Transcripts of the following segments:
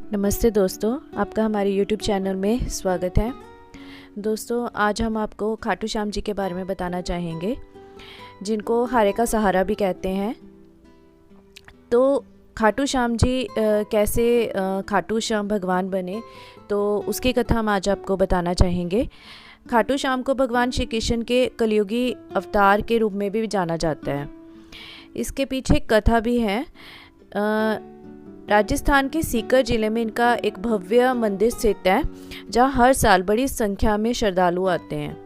नमस्ते दोस्तों, आपका हमारे YouTube चैनल में स्वागत है। दोस्तों, आज हम आपको खाटू श्याम जी के बारे में बताना चाहेंगे, जिनको हारे का सहारा भी कहते हैं। तो खाटू श्याम जी कैसे खाटू श्याम भगवान बने, तो उसकी कथा हम आज आपको बताना चाहेंगे। खाटू श्याम को भगवान श्री कृष्ण के कलयुगी अवतार के रूप में भी जाना जाता है। इसके पीछे एक कथा भी है। राजस्थान के सीकर जिले में इनका एक भव्य मंदिर स्थित है, जहां हर साल बड़ी संख्या में श्रद्धालु आते हैं।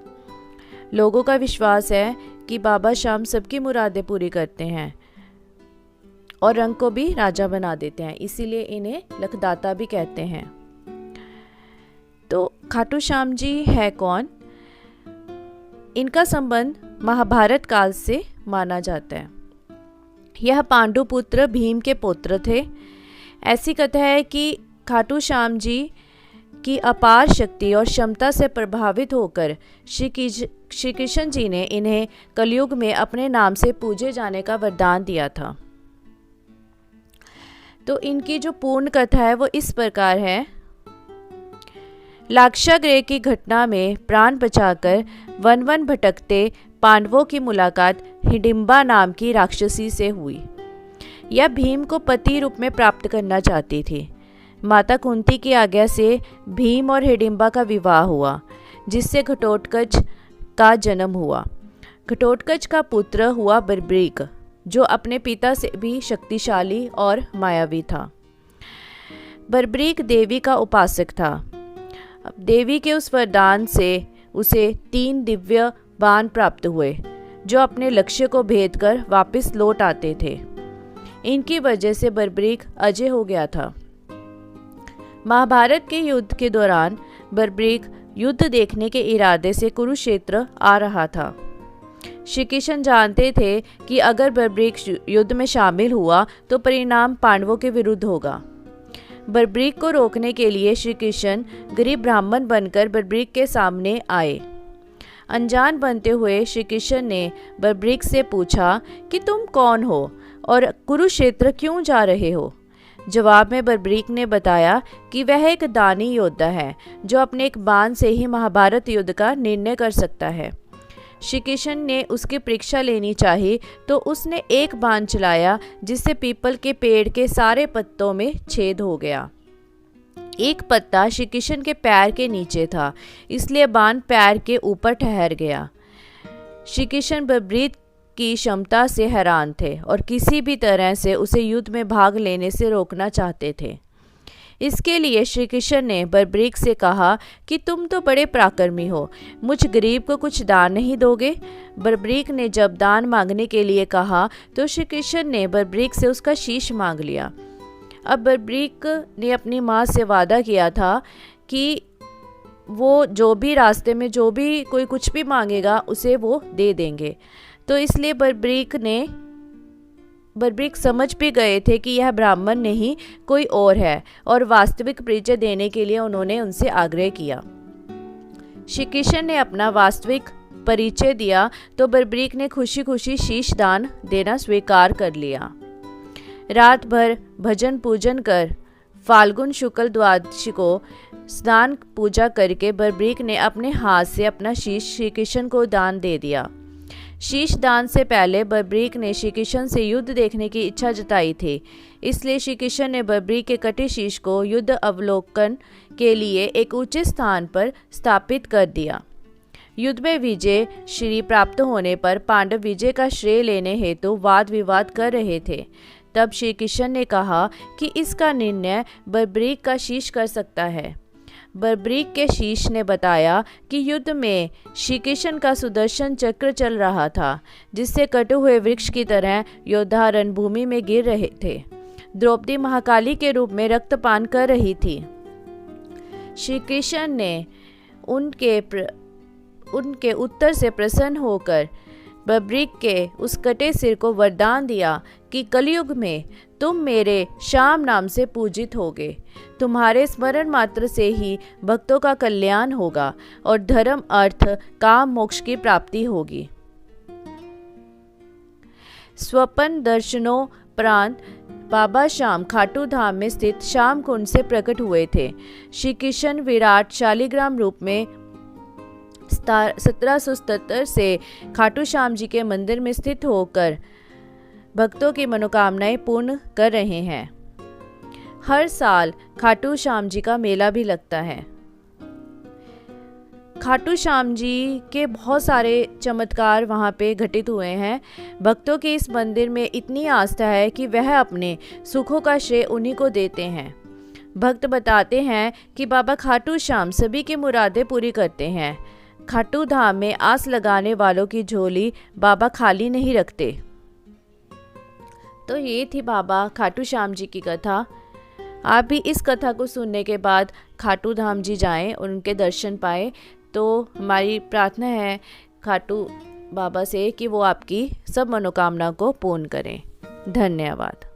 लोगों का विश्वास है कि बाबा श्याम सबकी मुरादें पूरी करते हैं और रंग को भी राजा बना देते हैं, इसीलिए इन्हें लखदाता भी कहते हैं। तो खाटू श्याम जी है कौन? इनका संबंध महाभारत काल से माना जाता है। यह पांडु पुत्र भीम के पुत्र थे। ऐसी कथा है कि खाटू श्याम जी की अपार शक्ति और क्षमता से प्रभावित होकर श्री कृष्ण जी ने इन्हें कलयुग में अपने नाम से पूजे जाने का वरदान दिया था। तो इनकी जो पूर्ण कथा है वो इस प्रकार है। लाक्षागृह की घटना में प्राण बचाकर वन वन भटकते पांडवों की मुलाकात हिडिंबा नाम की राक्षसी से हुई। यह भीम को पति रूप में प्राप्त करना चाहती थी। माता कुंती की आज्ञा से भीम और हिडिंबा का विवाह हुआ, जिससे घटोत्कच का जन्म हुआ। घटोत्कच का पुत्र हुआ बर्बरीक, जो अपने पिता से भी शक्तिशाली और मायावी था। बर्बरीक देवी का उपासक था। देवी के उस वरदान से उसे 3 दिव्य बाण प्राप्त हुए, जो अपने लक्ष्य को भेद कर वापस लौट आते थे। इनकी वजह से बर्बरीक अजय हो गया था। महाभारत के युद्ध के दौरान बर्बरीक युद्ध देखने के इरादे से कुरुक्षेत्र आ रहा था। श्री कृष्ण जानते थे कि अगर बर्बरीक युद्ध में शामिल हुआ तो परिणाम पांडवों के विरुद्ध होगा। बर्बरीक को रोकने के लिए श्री कृष्ण गरीब ब्राह्मण बनकर बर्बरीक के सामने आए। अनजान बनते हुए श्री कृष्ण ने बर्बरीक से पूछा कि तुम कौन हो और कुरुक्षेत्र क्यों जा रहे हो? जवाब में बर्बरीक ने बताया कि वह एक दानी योद्धा है, जो अपने एक बाण से ही महाभारत युद्ध का निर्णय कर सकता है। श्री कृष्ण ने उसकी परीक्षा लेनी चाहिए, तो उसने एक बाण चलाया, जिससे पीपल के पेड़ के सारे पत्तों में छेद हो गया। एक पत्ता श्री कृष्ण के पैर के नीचे था, इसलिए बाण पैर के ऊपर ठहर गया। श्री कृष्ण बर्बरीक की क्षमता से हैरान थे और किसी भी तरह से उसे युद्ध में भाग लेने से रोकना चाहते थे। इसके लिए श्री कृष्ण ने बर्बरीक से कहा कि तुम तो बड़े पराक्रमी हो, मुझ गरीब को कुछ दान नहीं दोगे? बर्बरीक ने जब दान मांगने के लिए कहा तो श्री कृष्ण ने बर्बरीक से उसका शीश मांग लिया। अब बर्बरीक ने अपनी माँ से वादा किया था कि वो जो भी रास्ते में जो भी कोई कुछ भी मांगेगा उसे वो दे देंगे। तो इसलिए बर्बरीक समझ भी गए थे कि यह ब्राह्मण नहीं कोई और है, और वास्तविक परिचय देने के लिए उन्होंने उनसे आग्रह किया। श्री कृष्ण ने अपना वास्तविक परिचय दिया तो बर्बरीक ने खुशी खुशी शीश दान देना स्वीकार कर लिया। रात भर भजन पूजन कर फाल्गुन शुक्ल द्वादशी को स्नान पूजा करके बर्बरीक ने अपने हाथ से अपना शीश श्री कृष्ण को दान दे दिया। शीश दान से पहले बर्बरीक ने श्री कृष्ण से युद्ध देखने की इच्छा जताई थी, इसलिए श्री कृष्ण ने बर्बरीक के कटे शीश को युद्ध अवलोकन के लिए एक ऊंचे स्थान पर स्थापित कर दिया। युद्ध में विजय श्री प्राप्त होने पर पांडव विजय का श्रेय लेने हेतु वाद विवाद कर रहे थे। तब श्री कृष्ण ने कहा कि इसका निर्णय बर्बरीक का शीश कर सकता है। बर्बरीक के शीश ने बताया कि युद्ध में श्री कृष्ण का सुदर्शन चक्र चल रहा था, जिससे कटे हुए वृक्ष की तरह योद्धा रणभूमि में गिर रहे थे। द्रौपदी महाकाली के रूप में रक्तपान कर रही थी। श्री कृष्ण ने उनके उत्तर से प्रसन्न होकर बर्बरीक के उस कटे सिर को वरदान दिया कि कलयुग में तुम मेरे श्याम नाम से पूजित होगे। तुम्हारे स्मरण मात्र से ही भक्तों का कल्याण होगा और धर्म अर्थ काम मोक्ष की प्राप्ति होगी। स्वप्न दर्शनों प्रांत बाबा श्याम खाटू धाम में स्थित श्याम कुंड से प्रकट हुए थे। श्री कृष्ण विराट शालिग्राम रूप में 1777 से खाटू श्याम जी के मंदिर में स्थित होकर भक्तों की मनोकामनाएं पूर्ण कर रहे हैं। हर साल खाटू श्याम जी का मेला भी लगता है। खाटू श्याम जी के बहुत सारे चमत्कार वहाँ पे घटित हुए हैं। भक्तों की इस मंदिर में इतनी आस्था है कि वह अपने सुखों का श्रेय उन्हीं को देते हैं। भक्त बताते हैं कि बाबा खाटू श्याम सभी की मुरादें पूरी करते हैं। खाटू धाम में आस लगाने वालों की झोली बाबा खाली नहीं रखते। तो ये थी बाबा खाटू श्याम जी की कथा। आप भी इस कथा को सुनने के बाद खाटू धाम जी जाएं और उनके दर्शन पाएं। तो हमारी प्रार्थना है खाटू बाबा से कि वो आपकी सब मनोकामना को पूर्ण करें। धन्यवाद।